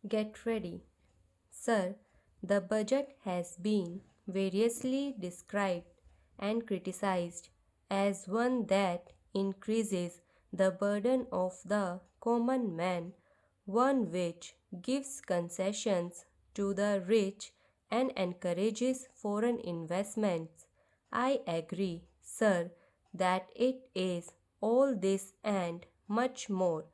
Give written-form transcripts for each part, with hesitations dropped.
Get ready. Sir, the budget has been variously described and criticized as one that increases the burden of the common man, one which gives concessions to the rich and encourages foreign investments. I agree, sir, that it is all this and much more,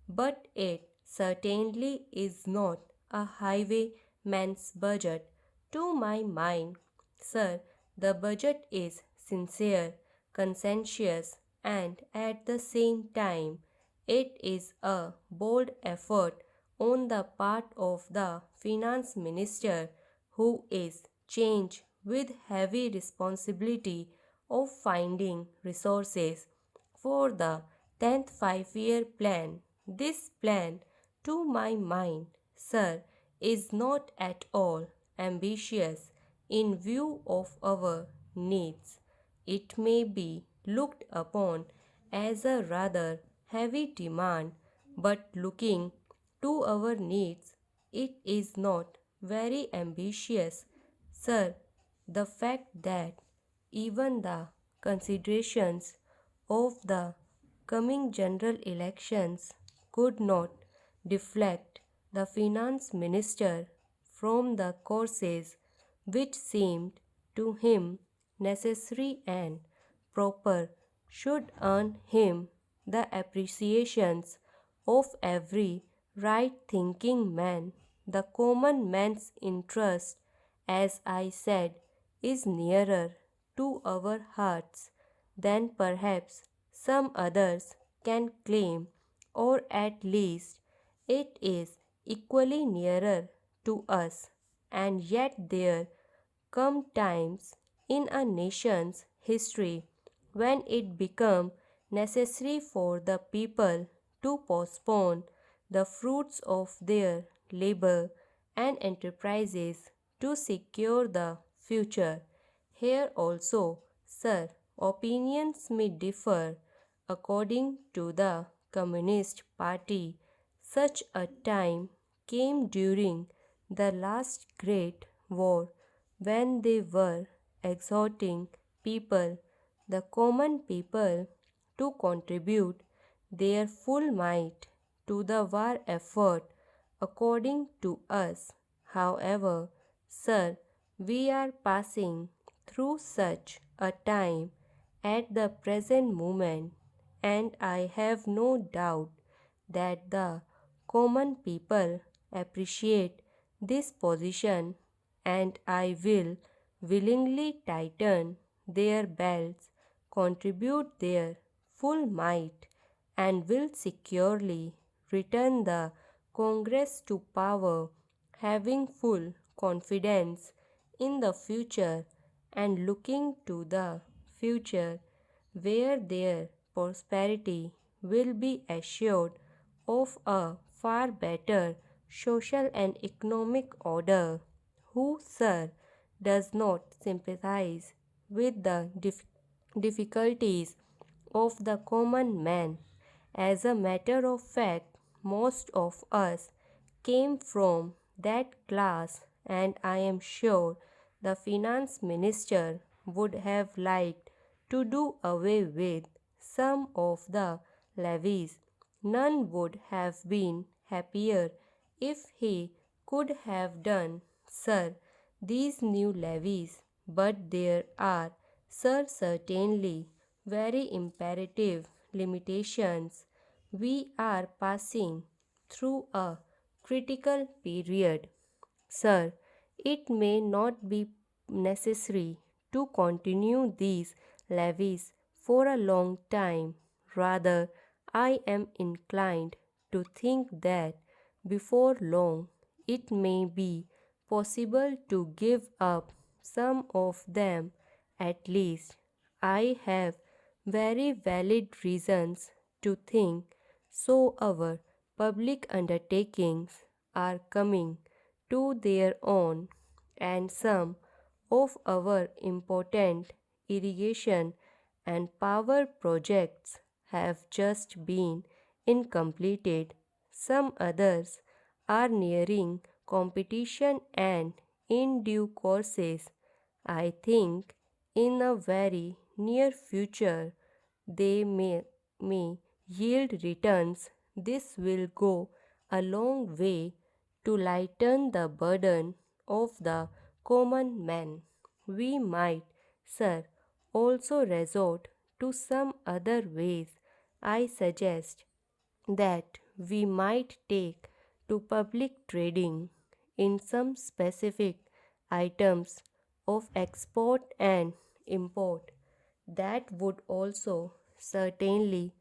but it certainly is not a highwayman's budget. To my mind, sir, the budget is sincere, conscientious, and at the same time, it is a bold effort on the part of the finance minister who is charged with heavy responsibility of finding resources for the 10th five-year plan. This plan, to my mind, sir, is not at all ambitious in view of our needs. It may be looked upon as a rather heavy demand, but looking to our needs, it is not very ambitious. Sir, the fact that even the considerations of the coming general elections could not deflect the finance minister from the courses which seemed to him necessary and proper should earn him the appreciations of every right thinking man. The common man's interest, as I said, is nearer to our hearts than perhaps some others can claim, or at least it is equally nearer to us. And yet there come times in a nation's history when it became necessary for the people to postpone the fruits of their labor and enterprises to secure the future. Here also, sir, opinions may differ according to the Communist Party. Such a time came during the last great war when they were exhorting people, the common people, to contribute their full might to the war effort. According to us, however, sir, we are passing through such a time at the present moment, and I have no doubt that the common people appreciate this position, and I will willingly tighten their belts, contribute their full might, and will securely return the Congress to power, having full confidence in the future and looking to the future where their prosperity will be assured of a far better social and economic order. Who, sir, does not sympathize with the difficulties of the common man? As a matter of fact, most of us came from that class, and I am sure the finance minister would have liked to do away with some of the levies. None would have been happier if he could have done, sir, these new levies, but there are, sir, certainly very imperative limitations. We are passing through a critical period. Sir, it may not be necessary to continue these levies for a long time. Rather, I am inclined to think that before long it may be possible to give up some of them at least. I have very valid reasons to think so. Our public undertakings are coming to their own, and some of our important irrigation and power projects have just been incompleted. Some others are nearing competition and in due courses, I think in a very near future they may yield returns. This will go a long way to lighten the burden of the common man. We might, sir, also resort to some other ways. I suggest that we might take to public trading in some specific items of export and import. That would also certainly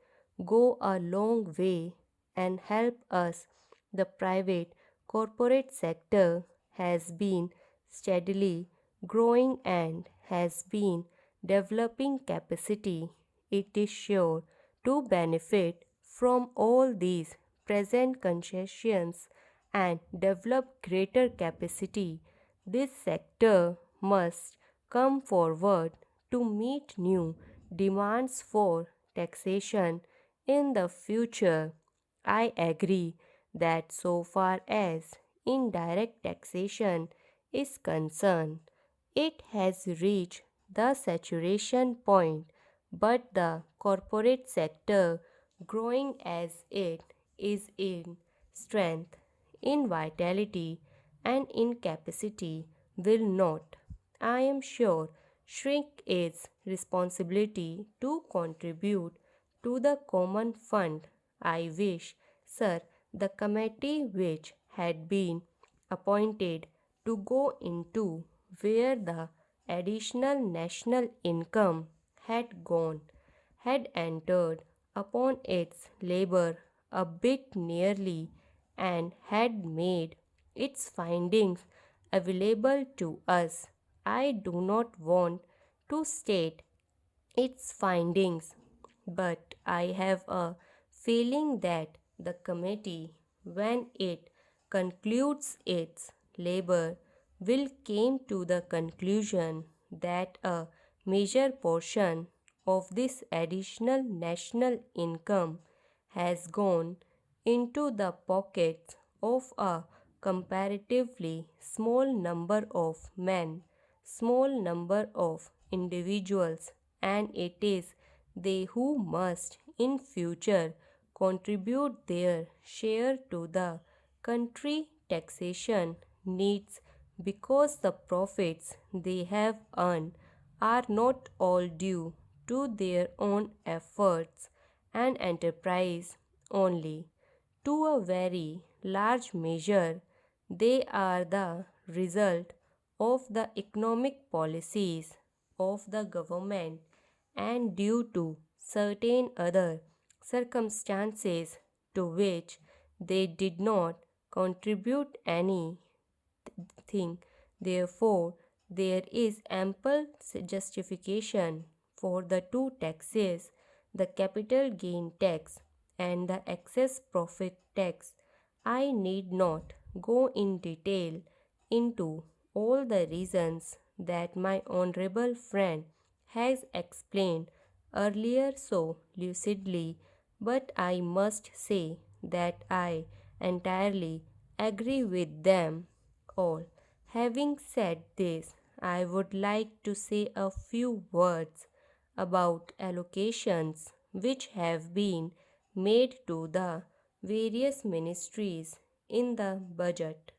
go a long way and help us. The private corporate sector has been steadily growing and has been developing capacity. It is sure to benefit from all these present concessions and develop greater capacity. This sector must come forward to meet new demands for taxation in the future. I agree that so far as indirect taxation is concerned, it has reached the saturation point, but the corporate sector, growing as it is in strength, in vitality, and in capacity, will not, I am sure, shrink its responsibility to contribute to the common fund. I wish, sir, the committee which had been appointed to go into where the additional national income had gone had entered upon its labor a bit nearly and had made its findings available to us. I do not want to state its findings, but I have a feeling that the committee, when it concludes its labor, will come to the conclusion that a major portion of this additional national income has gone into the pockets of a comparatively small number of men, small number of individuals, and it is they who must in future contribute their share to the country taxation needs because the profits they have earned are not all due to their own efforts and enterprise only. To a very large measure, they are the result of the economic policies of the government and due to certain other circumstances to which they did not contribute anything. Therefore, there is ample justification for the two taxes, the capital gain tax and the excess profit tax. I need not go in detail into all the reasons that my honorable friend has explained earlier so lucidly, but I must say that I entirely agree with them all. Having said this, I would like to say a few words about allocations which have been made to the various ministries in the budget.